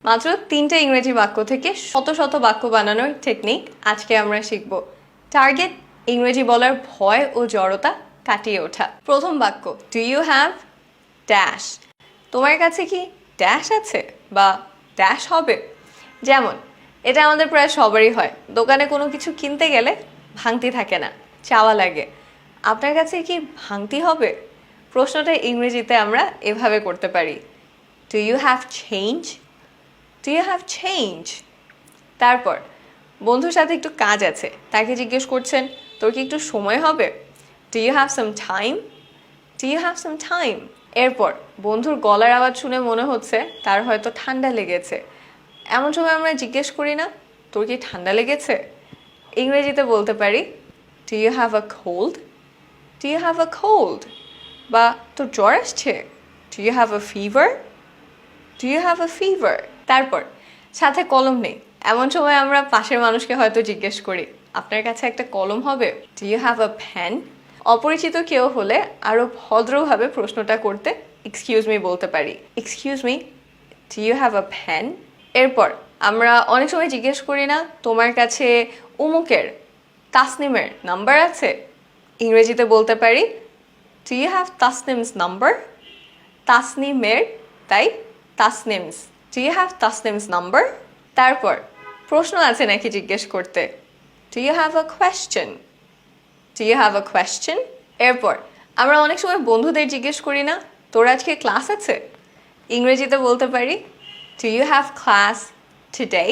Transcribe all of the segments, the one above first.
মাত্র 3টে ইংরেজি বাক্য থেকে শত শত বাক্য বানানোর টেকনিক আজকে আমরা শিখব। টার্গেট ইংরেজি বলার ভয় ও জড়তা কাটিয়ে ওঠা। প্রথম বাক্য, ডু ইউ হ্যাভ ড্যাশ? তোমার কাছে কি ড্যাশ আছে বা ড্যাশ হবে? যেমন এটা আমাদের প্রায় সবারই হয়, দোকানে কোনো কিছু কিনতে গেলে ভাঙতি থাকে না, চাওয়া লাগে। আপনার কাছে কি ভাঙতি হবে? প্রশ্নটা ইংরেজিতে আমরা এভাবে করতে পারি, do you have change? Do you have change? তারপর বন্ধুর সাথে একটু কাজ আছে, তাকে জিজ্ঞেস করছেন, তোর কি একটু সময় হবে? Do you have some time? Do you have some time? এরপর বন্ধুর গলার আওয়াজ শুনে মনে হচ্ছে তার হয়তো ঠান্ডা লেগেছে। এমন সময় আমরা জিজ্ঞেস করি না, তোর কি ঠান্ডা লেগেছে? ইংরেজিতে বলতে পারি, do you have a cold? Do you have a cold? বা তোর জ্বর আসছে? Do you have a fever? Do you have a fever? তারপর সাথে কলম নেই, এমন সময় আমরা পাশের মানুষকে হয়তো জিজ্ঞেস করি, আপনার কাছে একটা কলম হবে? Do you have a pen? অপরিচিত কেউ হলে আরও ভদ্রভাবে প্রশ্নটা করতে এক্সকিউজ মি বলতে পারি, excuse me, do you have a pen? এরপর আমরা অনেক সময় জিজ্ঞেস করি না, তোমার কাছে উমুকের, তাসনিমের নাম্বার আছে? ইংরেজিতে বলতে পারি, do you have Tasnim's number? তাসনিমের তাই Tasnim's, do you have Tasnim's number? তারপর প্রশ্ন আছে নাকি জিজ্ঞেস করতে, do you have a question? Do you have a question? এরপর আমরা অনেক সময় বন্ধুদের জিজ্ঞেস করি না, তোর আজকে ক্লাস আছে? ইংরেজিতে বলতে পারি, do you have class today?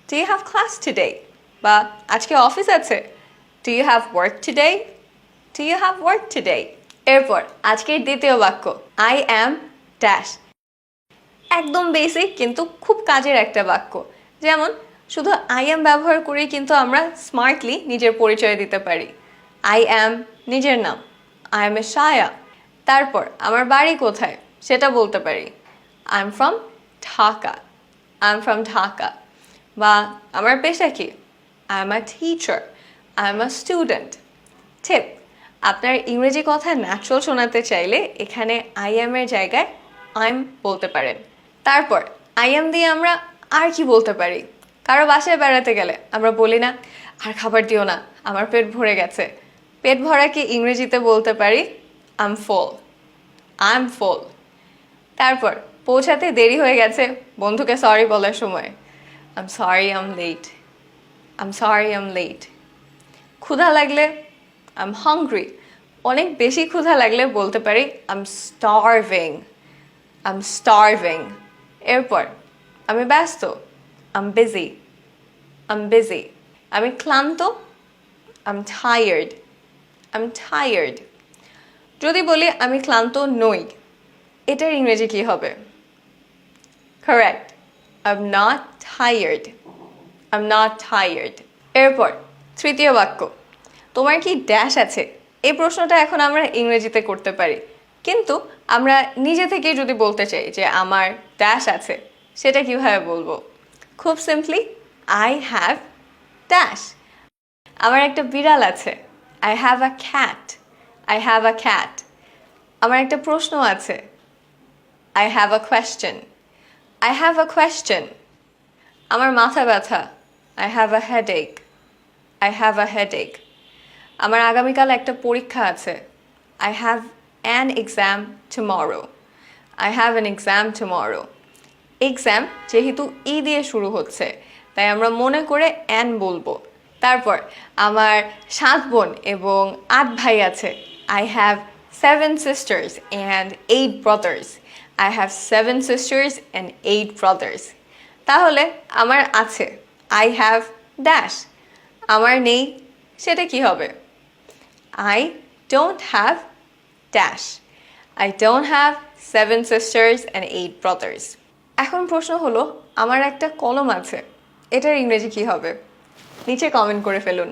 Do you have class today? বা আজকে অফিস আছে? Do you have work today? Do you have work today? এরপর আজকের দ্বিতীয় বাক্য, আই অ্যাম ড্যাশ। একদম বেসিক কিন্তু খুব কাজের একটা বাক্য। যেমন শুধু আই অ্যাম ব্যবহার করেই কিন্তু আমরা স্মার্টলি নিজের পরিচয় দিতে পারি। আই অ্যাম নিজের নাম, আই অ্যাম এ শায়া। তারপর আমার বাড়ি কোথায় সেটা বলতে পারি, I am from Dhaka, I am from Dhaka. বা আমার পেশা কি, I am a teacher, I am a student. ঠিক, আপনার ইংরেজি কথা ন্যাচারাল শোনাতে চাইলে এখানে আই অ্যামের জায়গায় আই এম বলতে পারেন। তারপর আই এম দিয়ে আমরা আর কি বলতে পারি? কারো বাসায় বেড়াতে গেলে আমরা বলি না, আর খাবার দিও না, আমার পেট ভরে গেছে। পেট ভরাকে ইংরেজিতে বলতে পারি, I am full, I am full. তারপর পৌঁছাতে দেরি হয়ে গেছে, বন্ধুকে সরি বলার সময়, I am sorry I am late, I am sorry I am late. ক্ষুধা লাগলে, আই এম হাংরি। অনেক বেশি ক্ষুধা লাগলে বলতে পারি, I M starving, I am starving. এরপর আমি ব্যস্ত, I am busy, I am busy. আমি ক্লান্ত, I am tired, I am tired. যদি বলি আমি ক্লান্ত নই, এটার ইংরেজি কি হবে? Correct, I am not tired, I am not tired. এরপর তৃতীয় বাক্য, তোমার কি ড্যাশ আছে? এই প্রশ্নটা এখন আমরা ইংরেজিতে করতে পারি, কিন্তু আমরা নিজে থেকেই যদি বলতে চাই যে আমার ড্যাশ আছে, সেটা কিভাবে বলবো? খুব সিম্পলি, আই হ্যাভ ড্যাশ। আমার একটা বিড়াল আছে, I have a cat, I have a cat. আমার একটা প্রশ্ন আছে, I have a question, I have a question. আমার মাথা ব্যথা, I have a headache, I have a headache. আমার আগামীকাল একটা পরীক্ষা আছে, I have an exam tomorrow, I have an exam tomorrow. Exam যেহেতু ই দিয়ে শুরু হচ্ছে, তাই আমরা মনে করে অ্যান বলবো। তারপর আমার 7 বোন এবং 8 ভাই আছে, I have 7 sisters and 8 brothers, I have 7 sisters and 8 brothers. তাহলে আমার আছে, আই হ্যাভ ড্যাশ। আমার নেই, সেটা কি হবে? I don't have dash. I don't have 7 sisters and 8 brothers. এখন প্রশ্ন হলো, আমার একটা কলম আছে, এটার ইংরেজি কি হবে? নিচে কমেন্ট করে ফেলুন।